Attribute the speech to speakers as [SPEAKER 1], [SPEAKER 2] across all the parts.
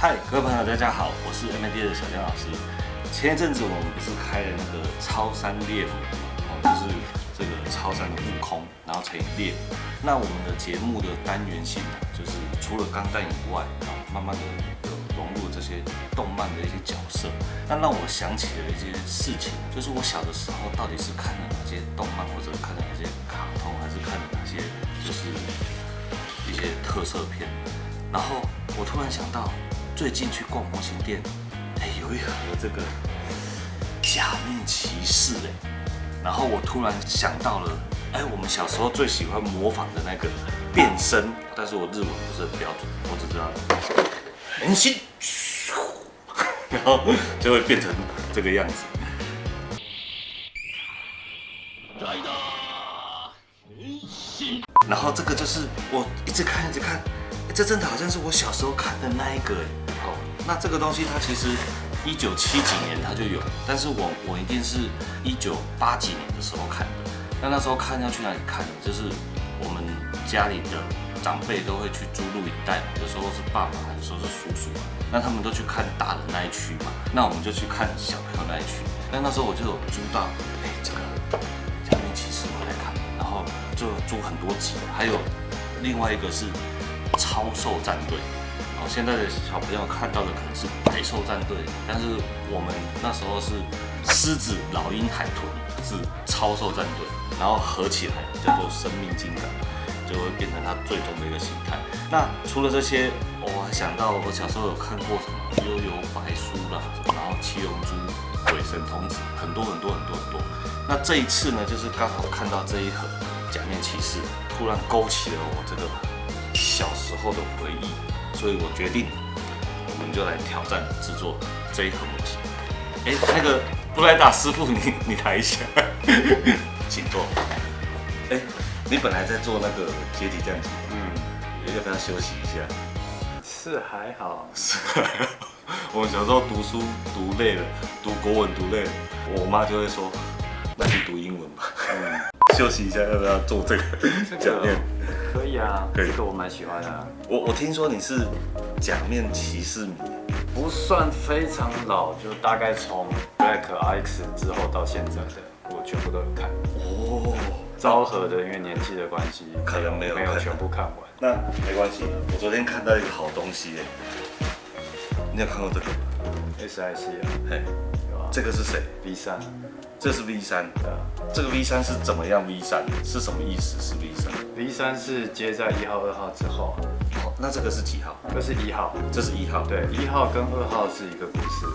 [SPEAKER 1] 嗨，各位朋友，大家好，我是 MAD 的小江老师。前一阵子我们不是开了那个超山猎捕就是这个超山的悟空，然后乘以猎捕。那我们的节目的单元性就是除了钢弹以外，慢慢的融入这些动漫的一些角色，那让我想起了一些事情，就是我小的时候到底是看了哪些动漫，或者看了哪些卡通，还是看了哪些就是一些特色片。然后我突然想到，最近去逛模型店，有一盒这个假面骑士然后我突然想到了，我们小时候最喜欢模仿的那个变身，但是我日文不是很标准，我只知道変身，然后就会变成这个样子。然后这个就是我一直看，这真的好像是我小时候看的那一个那这个东西它其实1970几年它就有，但是我一定是1980几年的时候看的。那时候看要去哪里看呢？就是我们家里的长辈都会去租录影带嘛，有时候是爸爸，有时候是叔叔那他们都去看大人那一区嘛，那我们就去看小朋友那一区。那时候我就有租到，这个假面骑士我来看，然后就租很多集，还有另外一个是超兽战队。现在的小朋友看到的可能是百兽战队，但是我们那时候是狮子、老鹰、海豚是超兽战队，然后合起来叫做生命金刚，就会变成它最终的一个形态。那除了这些，我还想到我小时候有看过什么悠悠白书啦，然后七龙珠、鬼神童子，很多。那这一次呢，就是刚好看到这一盒假面骑士，突然勾起了我这个小时候的回忆。所以我决定，我们就来挑战制作这一盒模型。那个布莱达师傅，你抬一下，请坐。你本来在做那个阶梯降级，要不要休息一下？
[SPEAKER 2] 是还好，
[SPEAKER 1] 我们小时候读书读累了，读国文读累了，我妈就会说，那去读英文吧。休息一下，要不要做这个假面？
[SPEAKER 2] 可以啊，
[SPEAKER 1] 可以，
[SPEAKER 2] 这个我蛮喜欢的。
[SPEAKER 1] 我听说你是假面骑士迷，
[SPEAKER 2] 不算非常老，就大概从 Black RX 之后到现在的，我全部都有看。昭和的，因为年纪的关系，
[SPEAKER 1] 可能没有
[SPEAKER 2] 全部看完。
[SPEAKER 1] 那没关系，我昨天看到一个好东西你有看过这个吗
[SPEAKER 2] ？SIC 啊，
[SPEAKER 1] 有啊。这个是谁
[SPEAKER 2] ？V3。
[SPEAKER 1] 这是 V3，这个 V3是怎么样 ？V3是什么意思？是
[SPEAKER 2] V3 是接在1号、2号之后。
[SPEAKER 1] 那这个是几号？
[SPEAKER 2] 这是1号。
[SPEAKER 1] 这是1号。
[SPEAKER 2] 对，1号跟2号是一个故事。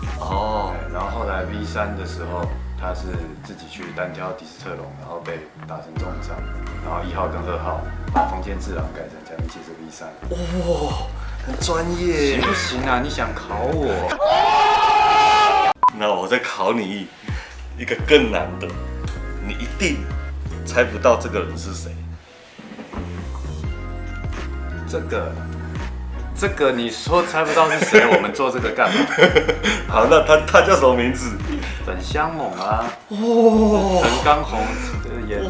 [SPEAKER 2] 然后后来 V3 的时候，他是自己去单挑迪斯特龙，然后被打成重伤。然后1号跟2号把丰田治郎改成假面骑士 V3。
[SPEAKER 1] 很专业。
[SPEAKER 2] 行不行啊？你想考我？
[SPEAKER 1] 那我再考你一个更难的，你一定猜不到这个人是谁。
[SPEAKER 2] 这个你说猜不到是谁，我们做这个干嘛？
[SPEAKER 1] 好，那他叫什么名字？
[SPEAKER 2] 本乡猛啊！藤冈弘演的。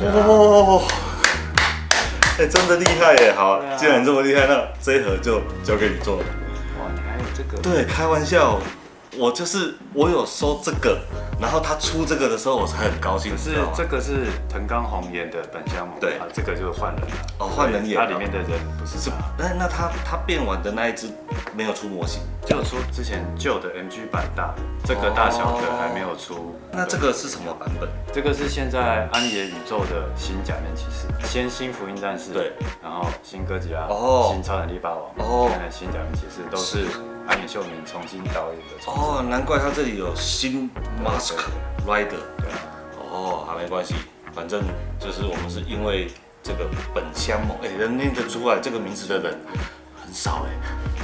[SPEAKER 1] 真的厉害耶！好，既然这么厉害，那这一盒就交给你做了。
[SPEAKER 2] 哇，你还有这个？
[SPEAKER 1] 对，开玩笑。我有收这个，然后他出这个的时候，我才很高兴。
[SPEAKER 2] 可是这个是藤冈弘演的本乡猛，
[SPEAKER 1] 对，
[SPEAKER 2] 这个就是换人了。
[SPEAKER 1] 换人演，
[SPEAKER 2] 它里面的人不是他。
[SPEAKER 1] 那他变完的那一只没有出模型，
[SPEAKER 2] 就出之前旧的 MG 版大的，这个大小的还没有出。
[SPEAKER 1] 那这个是什么版本？
[SPEAKER 2] 这个是现在安野宇宙的新假面骑士，先新福音战士，
[SPEAKER 1] 对，
[SPEAKER 2] 然后新哥吉拉，新超能力霸王，现在新假面骑士都是安野秀明重新导演的。
[SPEAKER 1] 难怪他这里有新 Mask Rider。
[SPEAKER 2] 对啊。
[SPEAKER 1] 好，没关系，反正就是我们是因为这个本乡猛，能念得出来这个名字的人很少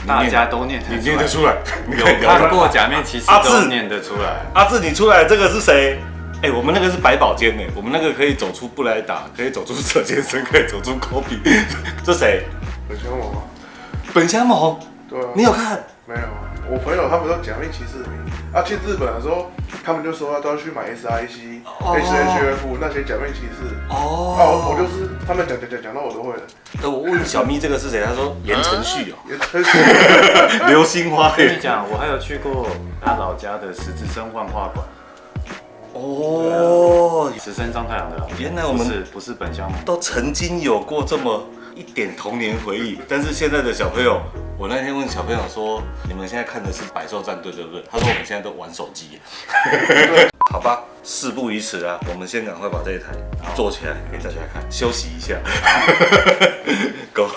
[SPEAKER 2] 大家都念得出来。
[SPEAKER 1] 你念得出来？
[SPEAKER 2] 有看过假面骑士都念得出来。
[SPEAKER 1] 阿志，你出来，这个是谁？我们那个是百宝间我们那个可以走出布莱达，可以走出蛇先生，可以走出科比。这谁？
[SPEAKER 3] 本乡猛。
[SPEAKER 1] 本乡猛。
[SPEAKER 3] 对啊。
[SPEAKER 1] 你有看？
[SPEAKER 3] 没有啊。我朋友他们都假面骑士迷啊，去日本的时候，他们就说都要去买 SIC、HHF 那些假面骑士。哦，啊，我就是他们讲到我都会了。
[SPEAKER 1] 我问小咪这个是谁，他说言承旭哦，
[SPEAKER 3] 言承旭，
[SPEAKER 1] 流星花园。
[SPEAKER 2] 跟你讲，我还有去过他老家的十字生幻化馆。
[SPEAKER 1] 哦，
[SPEAKER 2] 石森章太郎的老家，
[SPEAKER 1] 原来我们
[SPEAKER 2] 不是本乡
[SPEAKER 1] 都曾经有过这么一点童年回忆，但是现在的小朋友，我那天问小朋友说，你们现在看的是百兽战队对不对？他说我们现在都玩手机。好吧，事不宜迟啊，我们先赶快把这一台做起来给大家看，休息一下。Go。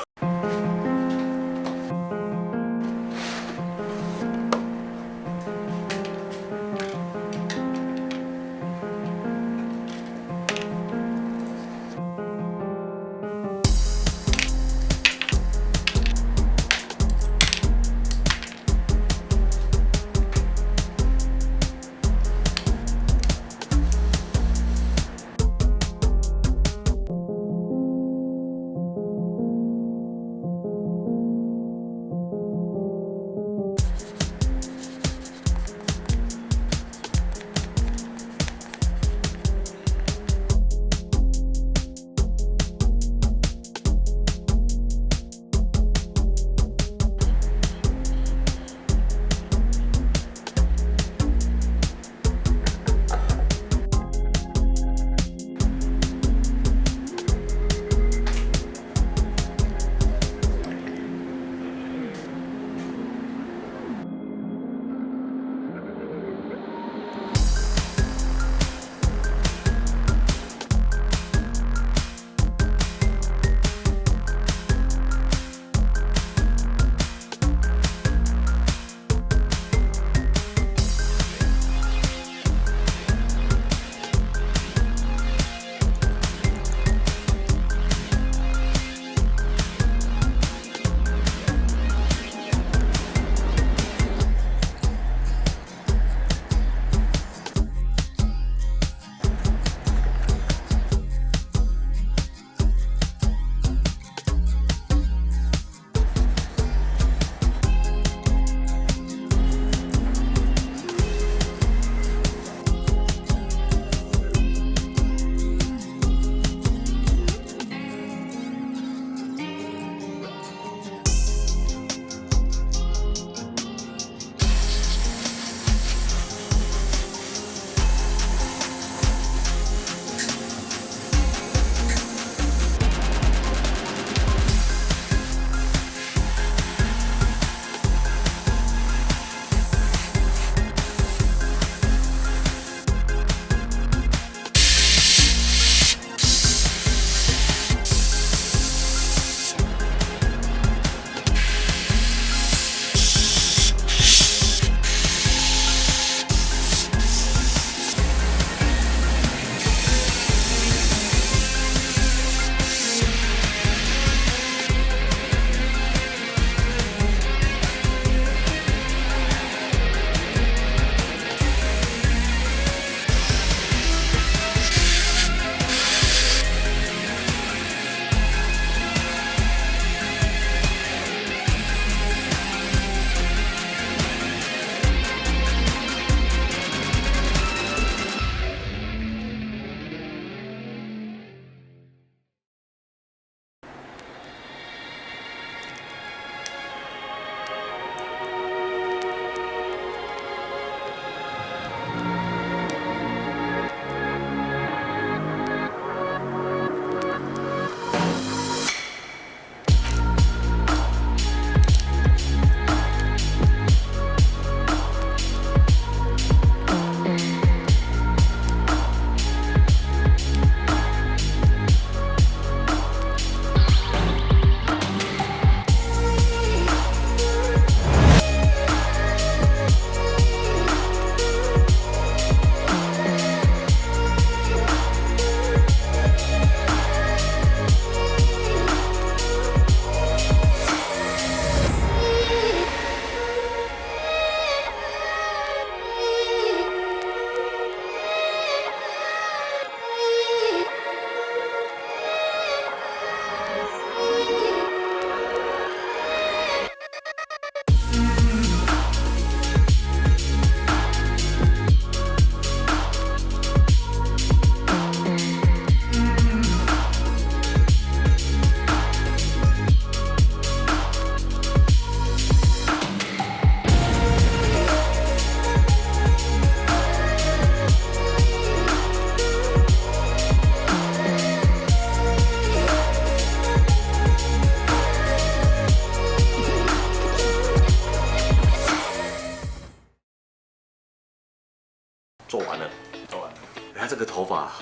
[SPEAKER 1] 完了，
[SPEAKER 2] 做完了。
[SPEAKER 1] 他这个头发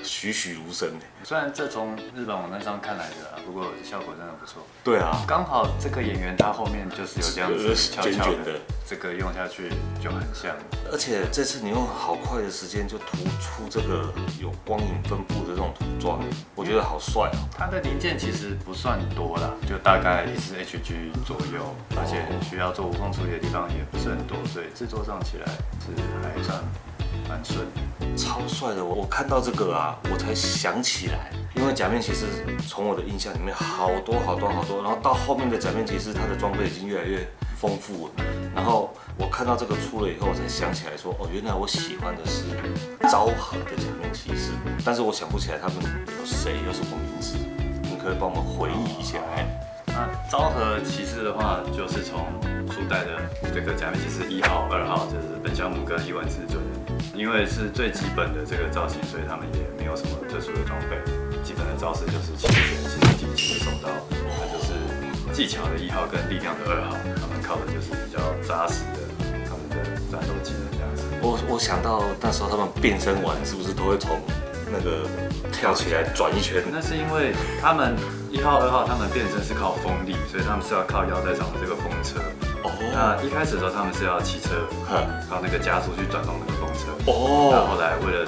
[SPEAKER 1] 栩栩如生。
[SPEAKER 2] 虽然这从日本网站上看来的啊，不过效果真的不错。
[SPEAKER 1] 对啊，
[SPEAKER 2] 刚好这个演员他后面就是有这样子翘翘
[SPEAKER 1] 卷卷的，
[SPEAKER 2] 这个用下去就很像。
[SPEAKER 1] 而且这次你用好快的时间就涂出这个有光影分布的这种涂装，我觉得好帅哦。
[SPEAKER 2] 它的零件其实不算多啦，就大概是 HG 左右，而且需要做无缝处理的地方也不是很多，所以制作上起来是还算蛮顺的。
[SPEAKER 1] 超帅的！我看到这个啊，我才想起来，因为假面骑士从我的印象里面好多，然后到后面的假面骑士，它的装备已经越来越丰富了。然后我看到这个出了以后，我才想起来说，哦，原来我喜欢的是昭和的假面骑士，但是我想不起来他们有谁，有什么名字，你可以帮我们回忆一下。
[SPEAKER 2] 那昭和骑士的话，就是从初代的这个假面骑士1号、2号，就是本小姆跟伊万至尊。因为是最基本的这个造型，所以他们也没有什么特殊的装备。基本的招式就是骑士拳、骑士踢、骑士手刀，那就是技巧的1号跟力量的2号。他们靠的就是比较扎实的他们的战斗技能这样子。
[SPEAKER 1] 我想到那时候他们变身完，是不是都会从那个跳起来转一圈？
[SPEAKER 2] 那是因为他们1号、2号他们变身是靠风力，所以他们是要靠腰带上的这个风车。那一开始的时候他们是要骑车，靠那个加速去转动那个风车。那后来为了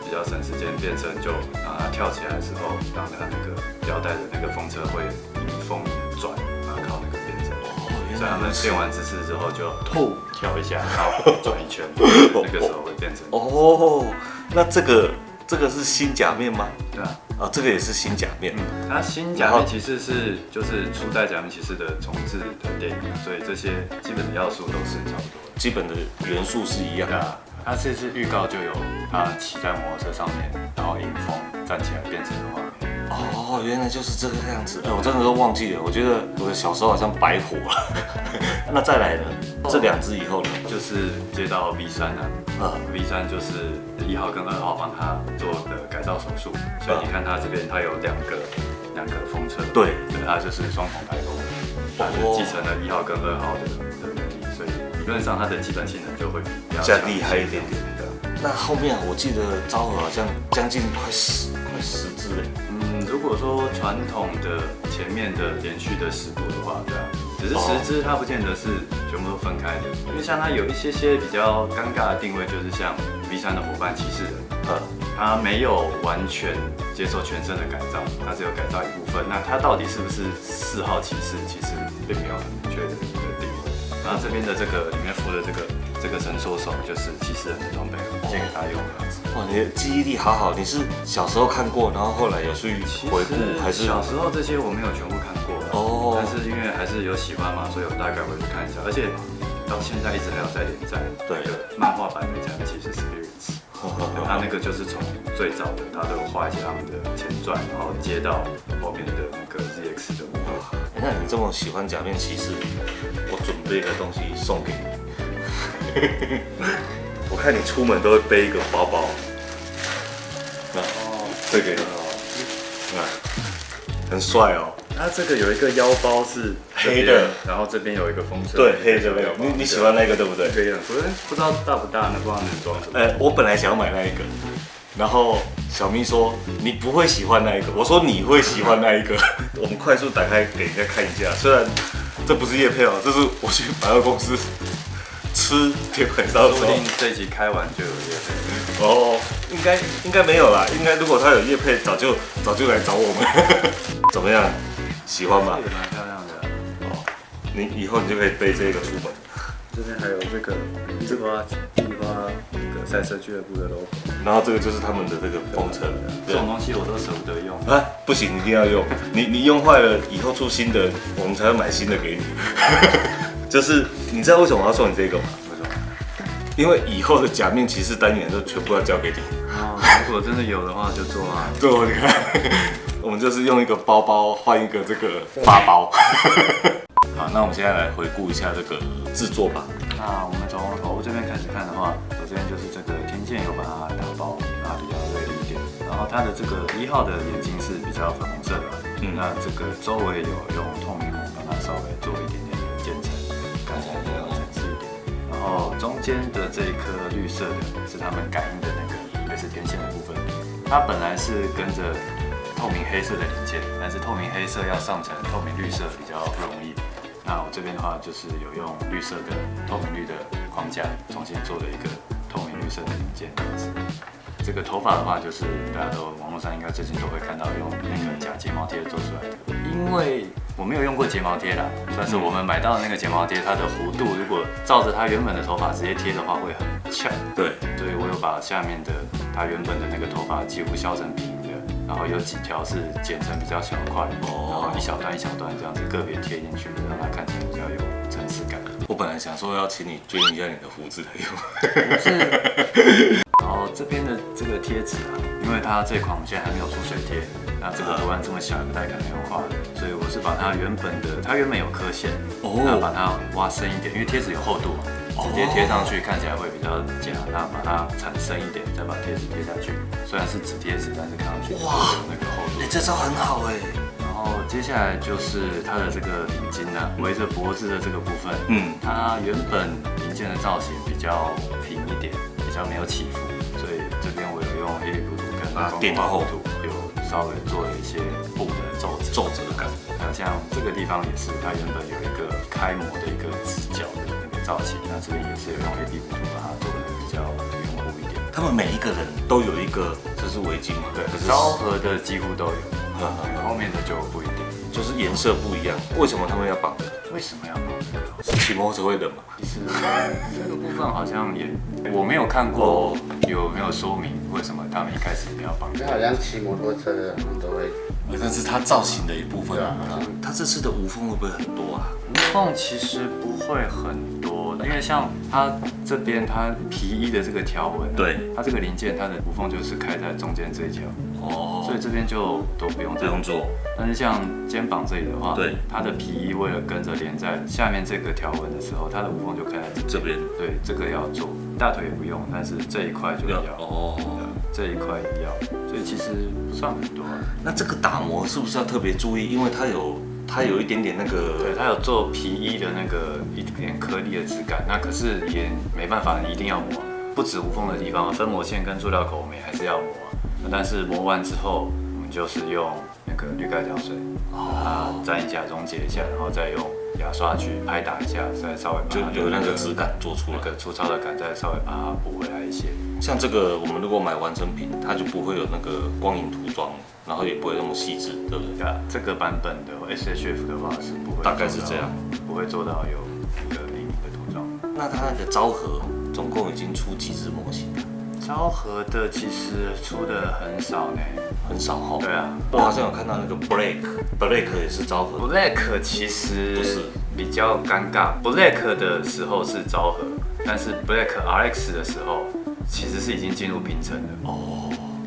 [SPEAKER 2] 比较省时间变身，就让他跳起来的时候，让他那个腰带的那个风车会迎风转，然后靠那个变身。所以他们变完姿势之后就跳一下，然后转一圈，那个时候会变成。
[SPEAKER 1] 那这个是新假面吗？
[SPEAKER 2] 对啊。
[SPEAKER 1] 这个也是新假面。
[SPEAKER 2] 它新假面骑士就是初代假面骑士的重置的电影，所以这些基本的要素都是差不多的，
[SPEAKER 1] 基本的元素是一样的。
[SPEAKER 2] 它这次预告就有他骑在摩托车上面，然后迎风站起来变身的画面。
[SPEAKER 1] 原来就是这个样子。我真的都忘记了。我觉得我的小时候好像白活了。那再来呢？这2只以后呢？
[SPEAKER 2] 就是接到 V3啊，V3就是1号跟2号帮他做的改造手术，所以你看他这边他有两个风车，
[SPEAKER 1] 对，
[SPEAKER 2] 它就是双重排风，它就继承了1号跟2号的能力，所以理论上它的基本性能就会比较
[SPEAKER 1] 厉害一点点。那后面我记得昭和好像将近快10只嘞。
[SPEAKER 2] 如果说传统的前面的连续的10部的话，对啊，只是10只它不见得是全部都分开的，因为像它有一些比较尴尬的定位，就是像 V3的伙伴骑士人，它没有完全接受全身的改造，它只有改造一部分。那它到底是不是4号骑士，其实并没有很明确的定位。然后这边的这个里面附的这个伸缩手，就是骑士人的装备，借给他用的。
[SPEAKER 1] 哇，你的记忆力好好！你是小时候看过，然后后来有去回顾，还是
[SPEAKER 2] 小时候这些我没有全部看过但是因为还是有喜欢嘛，所以我大概会去看一下。而且到现在一直还有在连载，对，漫画版的假面骑士 Spirits， 他那个就是从最早的他都有画一些他们的前传，然后接到后面的那个 ZX 的部分。
[SPEAKER 1] 那你这么喜欢假面骑士，我准备一个东西送给你。我看你出门都会背一个包包，这个很帅哦。
[SPEAKER 2] 它这个有一个腰包是
[SPEAKER 1] 黑的，
[SPEAKER 2] 然后这边有一个风车，
[SPEAKER 1] 对，黑的腰包。你喜欢那个对不对？
[SPEAKER 2] 黑的，不知道大不大呢，不知道能装什么。
[SPEAKER 1] 我本来想要买那一个，然后小咪说你不会喜欢那一个，我说你会喜欢那一个。我们快速打开给人家看一下，虽然这不是业配哦，这是我去百货公司吃铁板烧的时候，
[SPEAKER 2] 说不定这一集开完就有业配。
[SPEAKER 1] 应该没有啦，应该如果他有业配，早就来找我们。怎么样？喜欢吗？
[SPEAKER 2] 也蛮漂亮的。
[SPEAKER 1] 你以后你就可以背这个出门。
[SPEAKER 2] 这边还有这个樱花那个赛车俱乐部的 logo，
[SPEAKER 1] 然后这个就是他们的这个风车，
[SPEAKER 2] 这种东西我都舍不得用
[SPEAKER 1] 不行，你一定要用。你用坏了，以后出新的，我们才会买新的给你。就是你知道为什么我要送你这个吗？
[SPEAKER 2] 为什么？
[SPEAKER 1] 因为以后的假面骑士单元都全部要交给你。
[SPEAKER 2] 如果真的有的话就做啊。
[SPEAKER 1] 对，你看，我们就是用一个包包换一个这个发包。好，那我们现在来回顾一下这个制作吧。
[SPEAKER 2] 那我们从头部这边开始看的话，首先就是这个天线有把它打包，它比较锐利一点。然后它的这个1号的眼睛是比较粉红色的，那这个周围有用透明膜帮它稍微做一点点的渐层，看起来比较层次一点。然后后中间的这一颗绿色的是他们感应的那个类似天线的部分，它本来是跟着透明黑色的零件，但是透明黑色要上成透明绿色比较不容易。那我这边的话就是有用绿色的透明绿的框架重新做了一个透明绿色的零件这样子。这个头发的话，就是大家都网络上应该最近都会看到用那个假睫毛贴做出来的。因为我没有用过睫毛贴啦，但是我们买到的那个睫毛贴，它的弧度如果照着它原本的头发直接贴的话，会很翘。
[SPEAKER 1] 对，
[SPEAKER 2] 所以我有把下面的它原本的那个头发几乎削成平的，然后有几条是剪成比较小块，然后一小段一小段这样子个别贴进去，让它看起来比较有层次感。
[SPEAKER 1] 我本来想说要请你捐一下你的胡子来用，
[SPEAKER 2] 然后这边的这个贴纸啊，因为它这款我们现在还没有出水贴，那这个图案这么小也不太可能用画的，所以我是把它原本有刻线，那把它挖深一点，因为贴纸有厚度嘛，直接贴上去看起来会比较假，那把它缠深一点，再把贴纸贴下去，虽然是纸贴纸，但是看上去有那个厚度。
[SPEAKER 1] 这招很好哎。
[SPEAKER 2] 然后接下来就是它的这个领巾啊，围着脖子的这个部分，它原本零件的造型比较平一点，比较没有起伏，所以这边我有用黑里布图跟
[SPEAKER 1] 电脑厚度
[SPEAKER 2] 有稍微做了一些布的
[SPEAKER 1] 皱褶感。
[SPEAKER 2] 还有像这个地方也是，它原本有一个开模的一个直角的那个造型，那这边也是有用黑里布图把它做的比较圆弧一点。
[SPEAKER 1] 他们每一个人都有一个，这是围巾嘛？
[SPEAKER 2] 对，昭和的几乎都有。后面的就不一定，
[SPEAKER 1] 就是颜色不一样。为什么他们要绑的？
[SPEAKER 2] 为什么要绑这个？
[SPEAKER 1] 是骑摩托车会冷吗？
[SPEAKER 2] 其实这个部分好像我没有看过有没有说明为什么他们一开始一定要绑。
[SPEAKER 4] 好像骑摩托车的都会，
[SPEAKER 1] 但是它造型的一部分啊。它这次的无缝会不会很多啊？
[SPEAKER 2] 无缝其实不会很多，因为像它这边它皮衣的这个条纹，
[SPEAKER 1] 对，
[SPEAKER 2] 它这个零件它的无缝就是开在中间这一条。所以这边就都不用
[SPEAKER 1] 做。
[SPEAKER 2] 但是像肩膀这里的话，
[SPEAKER 1] 对，
[SPEAKER 2] 它的皮衣为了跟着连在下面这个条纹的时候，它的无缝就开在
[SPEAKER 1] 这边。
[SPEAKER 2] 对，这个要做，大腿也不用，但是这一块就要。这一块也要，所以其实不算很多。
[SPEAKER 1] 那这个打磨是不是要特别注意？因为它有一点点那个，
[SPEAKER 2] 对，它有做皮衣的那个一点颗粒的质感，那可是也没办法，你一定要磨。不止无缝的地方，分膜线跟塑料口我们还是要磨。但是磨完之后，我们就是用那个滤盖胶水，把它沾一下、溶解一下，然后再用牙刷去拍打一下，再稍微把它
[SPEAKER 1] 就有那个质感做出来，
[SPEAKER 2] 那个粗糙的感，再稍微把它补回来一些。
[SPEAKER 1] 像这个，我们如果买完成品，它就不会有那个光影涂装，然后也不会那么细致，对不对？
[SPEAKER 2] 这个版本的 SHF 的话是不会，
[SPEAKER 1] 大概是这样，
[SPEAKER 2] 不会做到有一个厘米的涂装。
[SPEAKER 1] 那它那个昭和总共已经出几只模型了？
[SPEAKER 2] 昭和的其实出的很少呢，
[SPEAKER 1] 很少哈。
[SPEAKER 2] 对啊，
[SPEAKER 1] 我好像有看到那个 Black 也是昭和。
[SPEAKER 2] Black 其实比较尴尬 ，Black 的时候是昭和，但是 Black RX 的时候其实是已经进入平成的。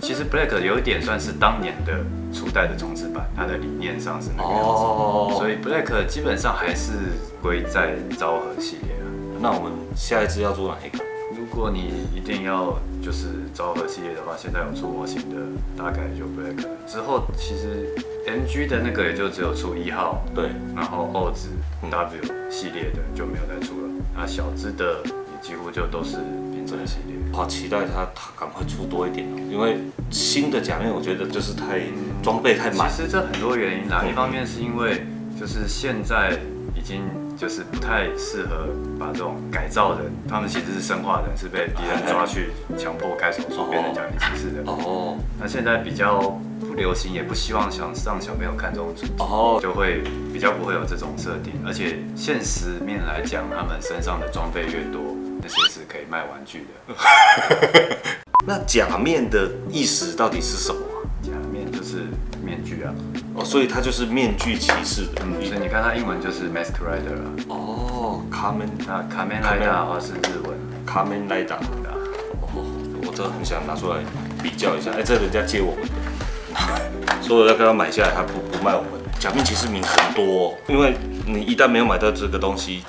[SPEAKER 2] 其实 Black 有一点算是当年的初代的重置版，它的理念上是那个样子，所以 Black 基本上还是归在昭和系列啊。
[SPEAKER 1] 那我们下一支要做哪一个？
[SPEAKER 2] 如果你一定要就是昭和系列的话，现在有出模型的，大概就 Black。之后其实 MG 的那个也就只有出1号，
[SPEAKER 1] 对，
[SPEAKER 2] 然后2支 W 系列的就没有再出了。那小支的也几乎就都是平成系列。
[SPEAKER 1] 好期待它赶快出多一点哦，因为新的假面我觉得就是装备太满。
[SPEAKER 2] 其实这很多原因啦，一方面是因为就是现在已经就是不太适合把这种改造人，他们其实是生化人，是被敌人抓去强迫开手术变成假面骑士的。那现在比较不流行，也不希望想让小朋友看这种主题，就会比较不会有这种设定。而且现实面来讲，他们身上的装备越多，那些是可以卖玩具的。
[SPEAKER 1] 那假面的意思到底是什么啊？
[SPEAKER 2] 假面就是面具啊。
[SPEAKER 1] 所以它就是面具骑士的。
[SPEAKER 2] 所以你看它英文就是 Mask Rider 啊。Kamen Rider 是日文。
[SPEAKER 1] Kamen Rider。我真的很想拿出来比较一下。这人家借我们的，所以要跟他买下来，他不卖我们。假面骑士名很多，因为你一旦没有买到这个东西，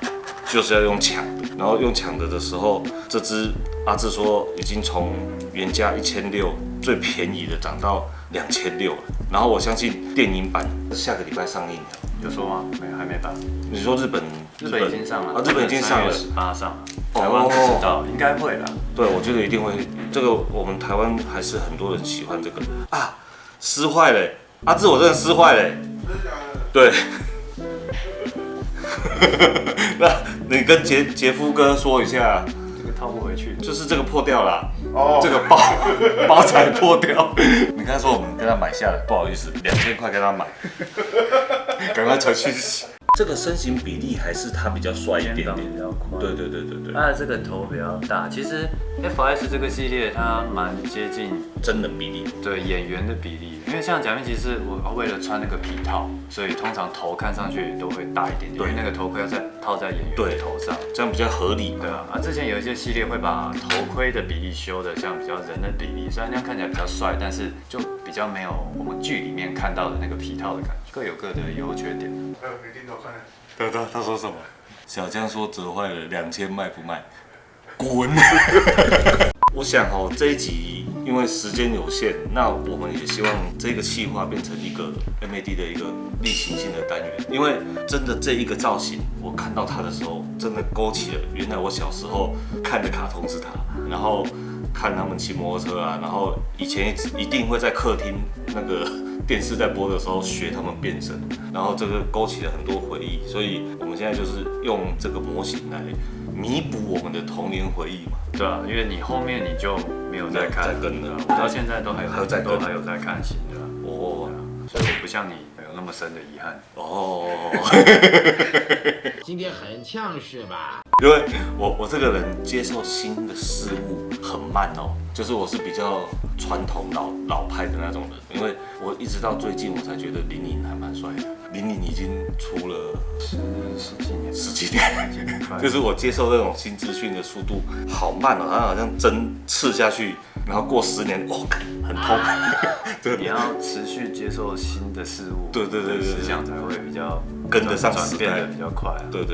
[SPEAKER 1] 就是要用抢的。然后用抢的时候，这只阿志说已经从原价1600最便宜的涨到2600了。然后我相信电影版下个礼拜上映了，
[SPEAKER 2] 有说吗？没有，还没吧？
[SPEAKER 1] 你说日本
[SPEAKER 2] 已经上了，
[SPEAKER 1] 日本已经上了
[SPEAKER 2] 3月18上了。台湾不知道，应该会啦。
[SPEAKER 1] 对，我觉得一定会。这个我们台湾还是很多人喜欢这个啊。撕坏了，阿志，我真的撕坏了。
[SPEAKER 3] 真的假的？
[SPEAKER 1] 对。那你跟杰夫哥说一下，
[SPEAKER 2] 这个套不回去，
[SPEAKER 1] 就是这个破掉了。
[SPEAKER 3] 哦，
[SPEAKER 1] 这个包材破掉。你刚才说我们跟他买下来，不好意思，2000块跟他买，赶快传讯息。这个身形比例还是他比较帅一点点，
[SPEAKER 2] 比较宽。
[SPEAKER 1] 对。
[SPEAKER 2] 他的这个头比较大，其实 FS 这个系列它蛮接近
[SPEAKER 1] 真人比例，
[SPEAKER 2] 对演员的比例，因为像假面骑士，我为了穿那个皮套，所以通常头看上去都会大一点点，因为那个头盔要套在演员的头上，
[SPEAKER 1] 这样比较合理。
[SPEAKER 2] 对啊，之前有一些系列会把头盔的比例修的像比较人的比例，虽然那样看起来比较帅，但是就比较没有我们剧里面看到的那个皮套的感觉，各有各的优缺点。
[SPEAKER 3] 没听到看。
[SPEAKER 1] 他说什么？小江说折坏了2000卖不卖？滚！我想这一集因为时间有限，那我们也希望这个企划变成一个 MAD 的一个例行性的单元，因为真的这一个造型，我看到它的时候，真的勾起了原来我小时候看的卡通是它，然后看他们骑摩托车啊，然后以前一定会在客厅那个电视在播的时候学他们变身，然后这个勾起了很多回忆，所以我们现在就是用这个模型来弥补我们的童年回忆嘛。
[SPEAKER 2] 对啊，因为你后面你就没有在看，
[SPEAKER 1] 跟了，
[SPEAKER 2] 我到现在都还有在跟，
[SPEAKER 1] 都还
[SPEAKER 2] 有在看新的。
[SPEAKER 1] 哦，
[SPEAKER 2] 所以我不像你有那么深的遗憾。
[SPEAKER 1] 哦，
[SPEAKER 5] 今天很呛是吧？
[SPEAKER 1] 因为我这个人接受新的事物很慢哦，就是我是比较传统老派的那种人，因为我一直到最近我才觉得林颖还蛮帅的。林颖已经出了十几年，就是我接受这种新资讯的速度好慢哦，它好像针刺下去，然后过10年，哦，很痛。对，
[SPEAKER 2] 你要持续接受新的事物，
[SPEAKER 1] 对，
[SPEAKER 2] 思想才会比较
[SPEAKER 1] 跟得上
[SPEAKER 2] 转变的比较快。
[SPEAKER 1] 对，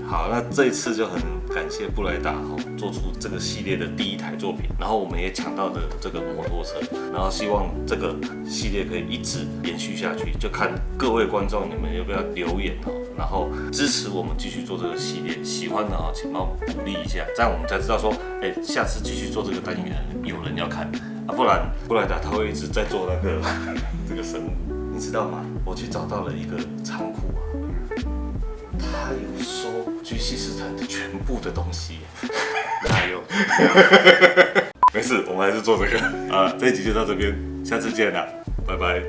[SPEAKER 1] 好，那这一次就很感谢布莱达做出这个系列的第一台作品，然后我们也抢到了这个摩托车，然后希望这个系列可以一直延续下去，就看各位观众你们要不要留言然后支持我们继续做这个系列，喜欢的请帮我们鼓励一下，这样我们才知道说，下次继续做这个单元有人要看不然布莱达他会一直在做那个这个生物，你知道吗？我去找到了一个仓库他有收巨细斯坦的全部的东西，
[SPEAKER 2] 哪有？
[SPEAKER 1] 没事，我们还是做这个啊。这一集就到这边，下次见啦，拜拜。